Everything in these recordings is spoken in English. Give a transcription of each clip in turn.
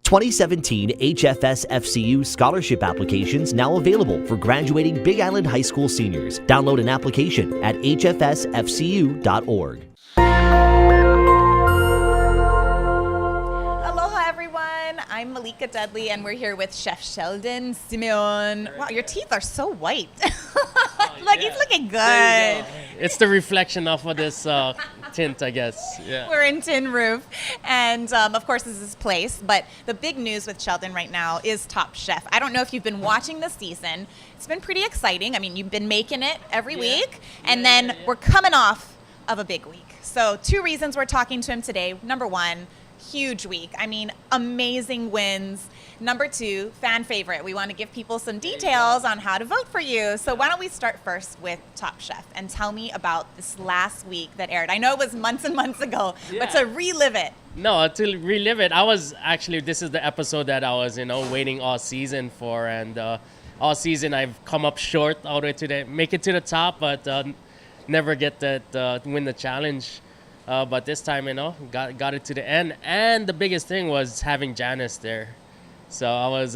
2017 HFS FCU scholarship applications now available for graduating Big Island High School seniors. Download an application at hfsfcu.org. I'm Malika Dudley, and we're here with Chef Sheldon Simeon. Wow, your teeth are so white. He's looking good. It's the reflection off of this tint, I guess. Yeah. We're in Tin Roof, and of course this is his place, but the big news with Sheldon right now is Top Chef. I don't know if you've been watching this season. It's been pretty exciting. I mean, you've been making it every week, and then we're coming off of a big week. So 2 reasons we're talking to him today. Number 1, huge week. I mean, amazing wins. Number 2, fan favorite. We want to give people some details on how to vote for you. So why don't we start first with Top Chef and tell me about this last week that aired. I know it was months and months ago, but to relive it. No, to relive it, this is the episode that I was, waiting all season for. And all season I've come up short all the way make it to the top, but never get that win the challenge. But this time, got it to the end. And the biggest thing was having Janice there. So I was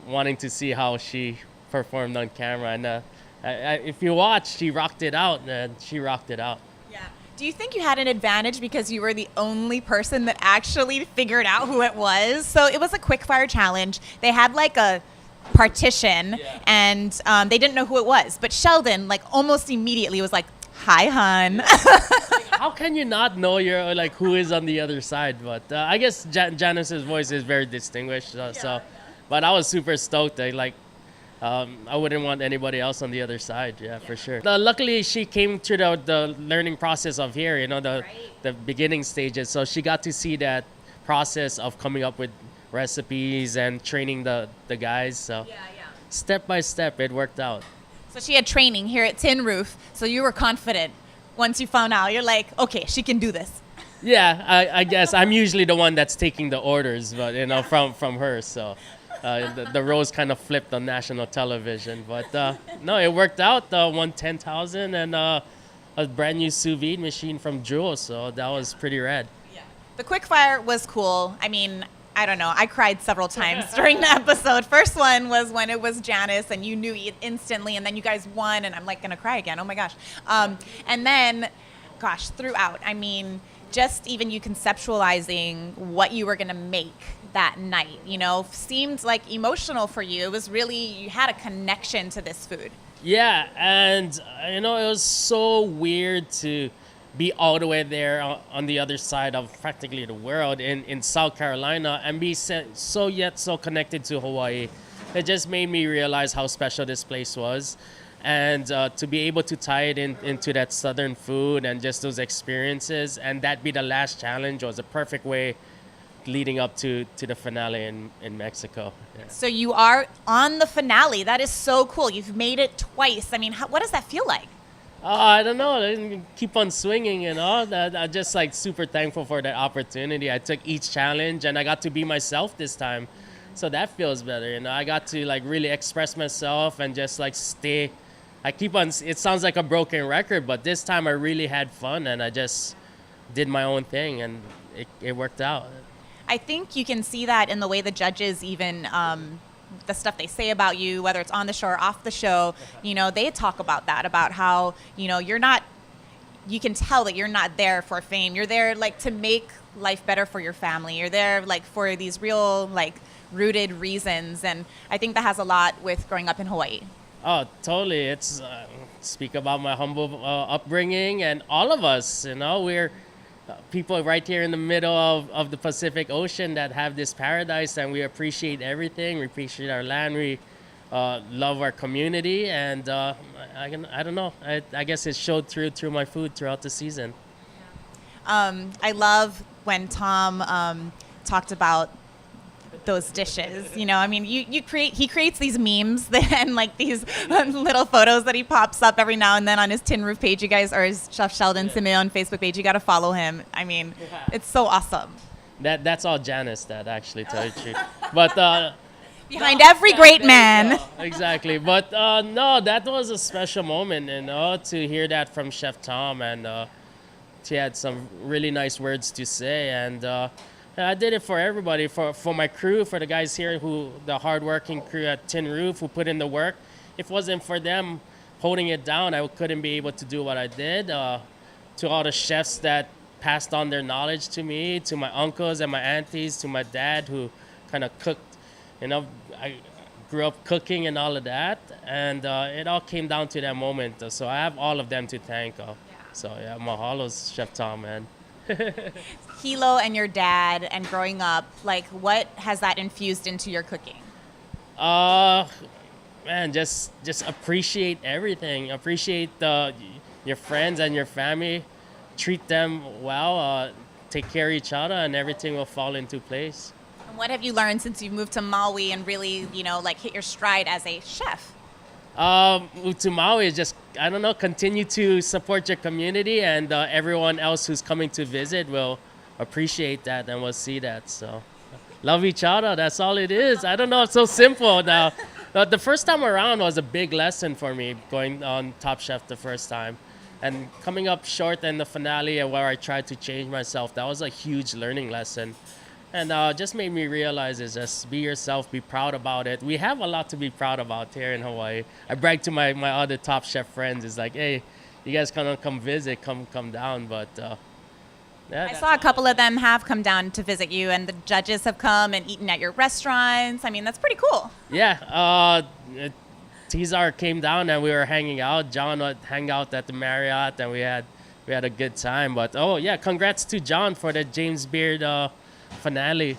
wanting to see how she performed on camera. And if you watch, she rocked it out. Yeah. Do you think you had an advantage because you were the only person that actually figured out who it was? So it was a quick-fire challenge. They had like a partition, and they didn't know who it was. But Sheldon, almost immediately was like, "Hi, hon." How can you not know who is on the other side? But I guess Janice's voice is very distinguished. But I was super stoked. I wouldn't want anybody else on the other side. Yeah, for sure. Luckily, she came through the learning process of here. The beginning stages. So she got to see that process of coming up with recipes and training the guys. So step by step, it worked out. So she had training here at Tin Roof. So you were confident. Once you found out, you're like, okay, she can do this. Yeah, I guess I'm usually the one that's taking the orders, but from her. So the roles kind of flipped on national television. But no, it worked out. Won 10,000 and a brand new sous vide machine from Jewel. So that was pretty rad. Yeah. The quickfire was cool. I mean, I don't know. I cried several times during the episode. First one was when it was Janice, and you knew it instantly, and then you guys won, and I'm going to cry again. Oh, my gosh. And then, throughout, I mean, just even you conceptualizing what you were going to make that night, seemed like emotional for you. It was really, you had a connection to this food. Yeah, and, it was so weird to be all the way there on the other side of practically the world in South Carolina and be so connected to Hawaii. It just made me realize how special this place was. And to be able to tie it into that southern food and just those experiences, and that be the last challenge was a perfect way leading up to the finale in Mexico. Yeah. So you are on the finale. That is so cool. You've made it twice. I mean, what does that feel like? I don't know. I keep on swinging, I'm just super thankful for that opportunity. I took each challenge and I got to be myself this time. So that feels better, I got to really express myself and just stay. It sounds like a broken record, but this time I really had fun and I just did my own thing and it worked out. I think you can see that in the way the judges even the stuff they say about you, whether it's on the show or off the show, they talk about that, about how, you can tell that you're not there for fame. You're there to make life better for your family. You're there for these real rooted reasons. And I think that has a lot with growing up in Hawaii. Oh, totally. It's speak about my humble upbringing and all of us, we're people right here in the middle of the Pacific Ocean that have this paradise, and we appreciate everything. We appreciate our land. We love our community, and I don't know. I guess it showed through my food throughout the season. I love when Tom talked about those dishes. I mean, he creates these memes and these little photos that he pops up every now and then on his Tin Roof page. You guys, or his Chef Sheldon Simeon Facebook page, you got to follow him. I mean, it's so awesome. That's all Janice, that actually, tell you the truth. But behind every great man. Exactly. But no, that was a special moment, to hear that from Chef Tom, and he had some really nice words to say, and I did it for everybody, for my crew, for the guys here the hardworking crew at Tin Roof who put in the work. If it wasn't for them holding it down, I couldn't be able to do what I did. To all the chefs that passed on their knowledge to me, to my uncles and my aunties, to my dad who kind of cooked, I grew up cooking and all of that. And it all came down to that moment. So I have all of them to thank. So yeah, mahalo's Chef Tom, man. Hilo and your dad and growing up, like what has that infused into your cooking? Man, just appreciate everything. Appreciate your friends and your family. Treat them well. Take care of each other, and everything will fall into place. And what have you learned since you've moved to Maui and really, like hit your stride as a chef? Move to Maui is just, I don't know, continue to support your community, and everyone else who's coming to visit will appreciate that and will see that. So love each other. That's all it is. I don't know. It's so simple now. The first time around was a big lesson for me, going on Top Chef the first time. And coming up short in the finale where I tried to change myself, that was a huge learning lesson. And just made me realize is just be yourself, be proud about it. We have a lot to be proud about here in Hawaii. I brag to my other Top Chef friends. It's like, hey, you guys come visit, come down. But I saw a couple of them have come down to visit you, and the judges have come and eaten at your restaurants. I mean, that's pretty cool. Yeah. Tizar came down and we were hanging out. John would hang out at the Marriott, and we had a good time. But congrats to John for the James Beard finale.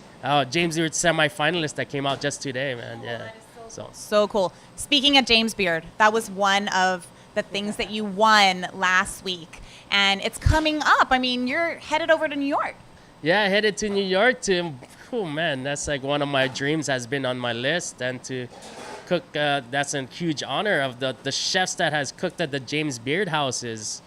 James Beard semi-finalist that came out just today, man. Yeah. That is so cool. Speaking of James Beard, that was one of the things that you won last week, and it's coming up. I mean, you're headed over to New York. Yeah, I headed to New York that's like one of my dreams, has been on my list, and to cook, that's a huge honor. Of the chefs that has cooked at the James Beard House is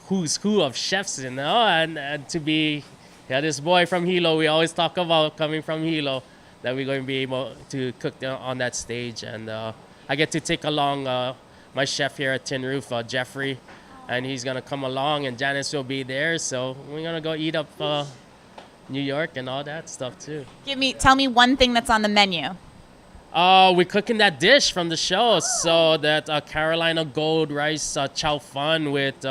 who's who of chefs, and to be this boy from Hilo, we always talk about coming from Hilo, that we're going to be able to cook on that stage. And I get to take along my chef here at Tin Roof, Jeffrey, and he's going to come along, and Janice will be there. So we're going to go eat up New York and all that stuff too. Tell me one thing that's on the menu. We're cooking that dish from the show. So that Carolina Gold rice chow fun with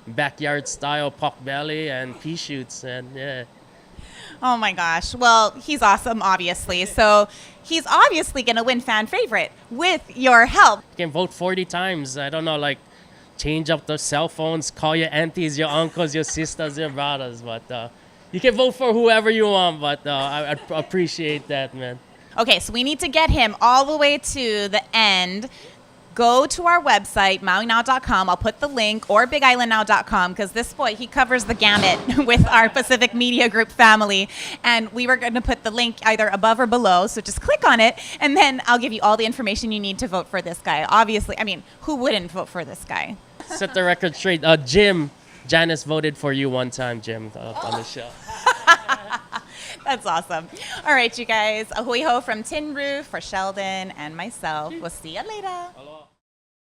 backyard style pork belly and pea shoots, and yeah. Oh my gosh. Well, he's awesome, obviously. So he's obviously going to win fan favorite with your help. You can vote 40 times. I don't know, like change up the cell phones, call your aunties, your uncles, your sisters, your brothers. But you can vote for whoever you want, but I appreciate that, man. Okay, so we need to get him all the way to the end. Go to our website, MauiNow.com. I'll put the link, or BigIslandNow.com, because this boy, he covers the gamut with our Pacific Media Group family. And we were going to put the link either above or below, so just click on it, and then I'll give you all the information you need to vote for this guy. Obviously, I mean, who wouldn't vote for this guy? Set the record straight. Janice voted for you one time, Jim, on the show. That's awesome. All right, you guys. Ahui ho from Tin Roof for Sheldon and myself. We'll see you later.